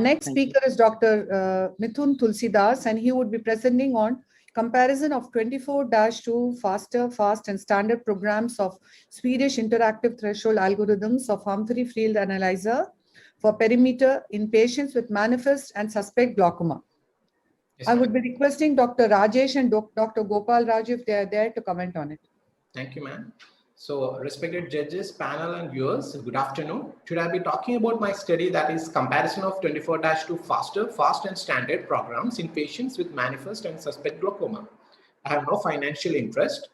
Next Thank you. speaker is Dr. Mithun Tulsidas, and he would be presenting on comparison of 24-2 faster, fast, and standard programs of Swedish interactive threshold algorithms of Humphrey Field Analyzer for perimeter in patients with manifest and suspect glaucoma. Yes, I would be requesting Dr. Rajesh and Dr. Gopal Raju, if they are there, to comment on it. Thank you, ma'am. So, respected judges, panel, and viewers, good afternoon. Today, I'll be talking about my study, that is comparison of 24-2 faster, fast, and standard programs in patients with manifest and suspect glaucoma. I have no financial interest.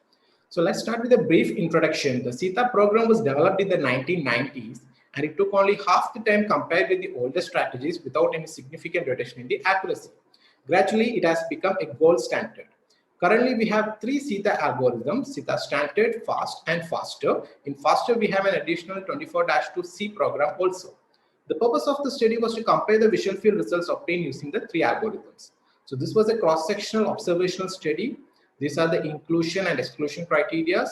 So, let's start with a brief introduction. The SETA program was developed in the 1990s, and it took only half the time compared with the older strategies without any significant reduction in the accuracy. Gradually, it has become a gold standard. Currently, we have three SETA algorithms: SETA standard, fast, and faster. In faster, we have an additional 24-2C program also. The purpose of the study was to compare the visual field results obtained using the three algorithms. So this was a cross-sectional observational study. These are the inclusion and exclusion criteria.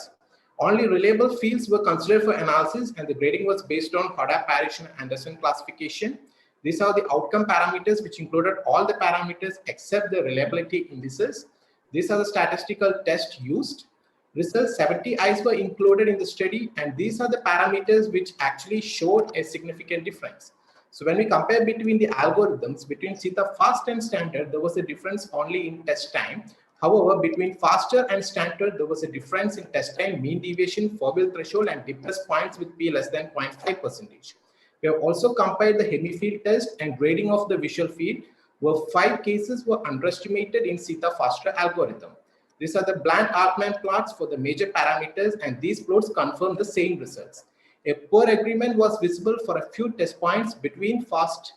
Only reliable fields were considered for analysis, and the grading was based on Hoda, Parrish, and Anderson classification. These are the outcome parameters, which included all the parameters except the reliability indices. These are the statistical tests used. Results 70 eyes were included in the study, and these are the parameters which actually showed a significant difference. So when we compare between the algorithms, between SETA fast and standard, there was a difference only in test time. However, between faster and standard, there was a difference in test time, mean deviation, foveal threshold, and deepest points with p less than 0.5%. We have also compared the hemifield test and grading of the visual field, where 5 cases were underestimated in SETA faster algorithm. These are the Bland-Altman plots for the major parameters, and these plots confirm the same results. A poor agreement was visible for a few test points between fast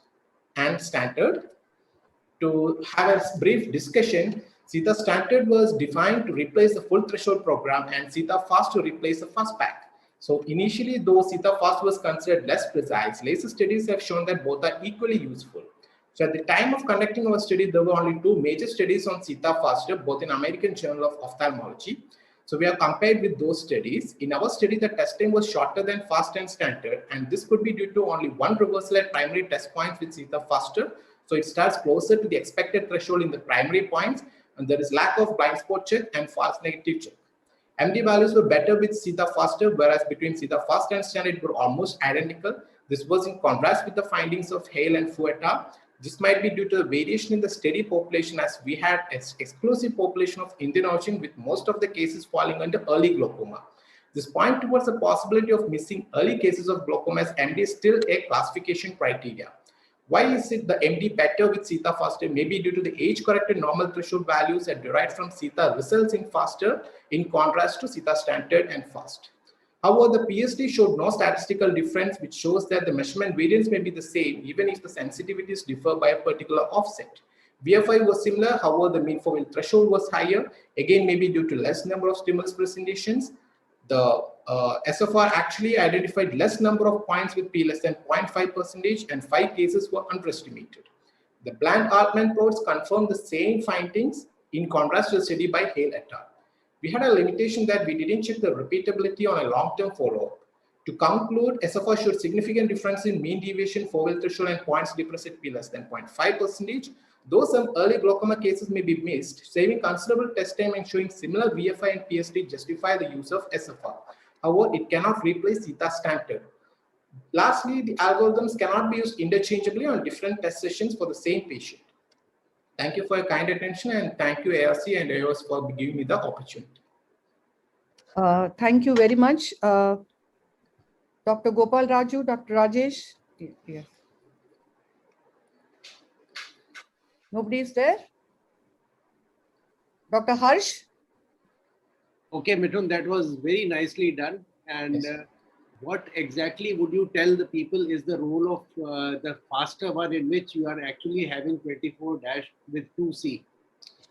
and standard. To have a brief discussion, SETA standard was defined to replace the full threshold program and SETA fast to replace the FastPack. So initially, though SETA fast was considered less precise, later studies have shown that both are equally useful. So at the time of conducting our study, there were only 2 major studies on SETA faster, both in American Journal of Ophthalmology. So we have compared with those studies. In our study, the test time was shorter than fast and standard, and this could be due to only 1 reversal at primary test points with SETA faster. So it starts closer to the expected threshold in the primary points, and there is lack of blind spot check and false negative check. MD values were better with SETA faster, whereas between SETA fast and standard were almost identical. This was in contrast with the findings of Hale and Fueta. This might be due to the variation in the study population, as we had an exclusive population of Indian origin, with most of the cases falling under early glaucoma. This points towards the possibility of missing early cases of glaucoma, as MD is still a classification criteria. Why is it the MD better with SETA faster? Maybe due to the age-corrected normal threshold values that derived from SETA results in faster, in contrast to SETA standard and fast. However, the PSD showed no statistical difference, which shows that the measurement variance may be the same even if the sensitivities differ by a particular offset. BFI was similar, however, the mean foveal threshold was higher, again maybe due to less number of stimulus presentations. The SFR actually identified less number of points with p less than 0.5%, and 5 cases were underestimated. The Bland-Altman plots confirmed the same findings in contrast to the study by Hale et al. We had a limitation that we didn't check the repeatability on a long-term follow-up. To conclude, SFR showed significant difference in mean deviation, foveal threshold, and points depressed at p less than 0.5%. Though some early glaucoma cases may be missed, saving considerable test time and showing similar VFI and PSD justify the use of SFR. However, it cannot replace SETA standard. Lastly, the algorithms cannot be used interchangeably on different test sessions for the same patient. Thank you for your kind attention, and thank you ARC and AOS for giving me the opportunity. Thank you very much. Dr. Gopal Raju, Dr. Rajesh. Yes. Nobody is there? Dr. Harsh? Okay, Mithun, that was very nicely done. And Yes. What exactly would you tell the people is the role of the faster one, in which you are actually having 24- with 2C?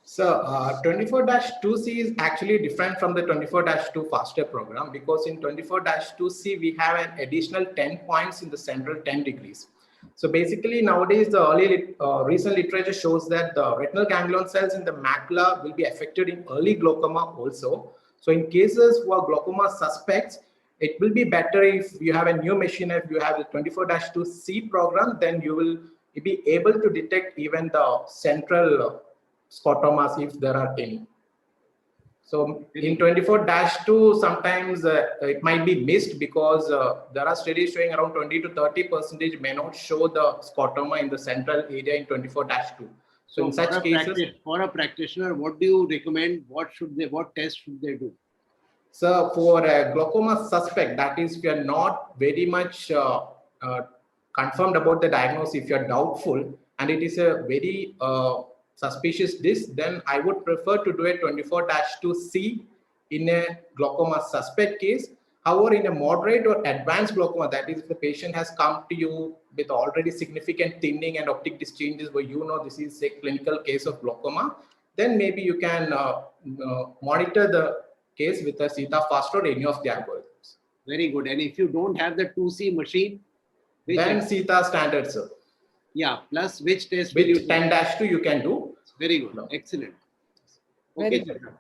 So 24-2C is actually different from the 24-2 faster program, because in 24-2C we have an additional 10 points in the central 10 degrees. So basically nowadays the recent literature shows that the retinal ganglion cells in the macula will be affected in early glaucoma also. So in cases where glaucoma suspects, it will be better if you have a new machine. If you have the 24-2C program, then you will be able to detect even the central scotomas if there are any. So in 24-2, sometimes it might be missed because there are studies showing around 20 to 30% may not show the scotoma in the central area in 24-2. So in such cases, for a practitioner, what do you recommend? What test should they do? So for a glaucoma suspect, that is, if you are not very much confirmed about the diagnosis, if you are doubtful and it is a very suspicious disc, then I would prefer to do a 24-2C in a glaucoma suspect case. However, in a moderate or advanced glaucoma, that is, if the patient has come to you with already significant thinning and optic disc changes where you know this is a clinical case of glaucoma, then maybe you can monitor the case with a CETA fast or any of the algorithms. Very good. And if you don't have the 2C machine, then CETA standard, sir. Yeah, plus which test? With 10-2 you can do. Very good. Excellent. Okay, Very good.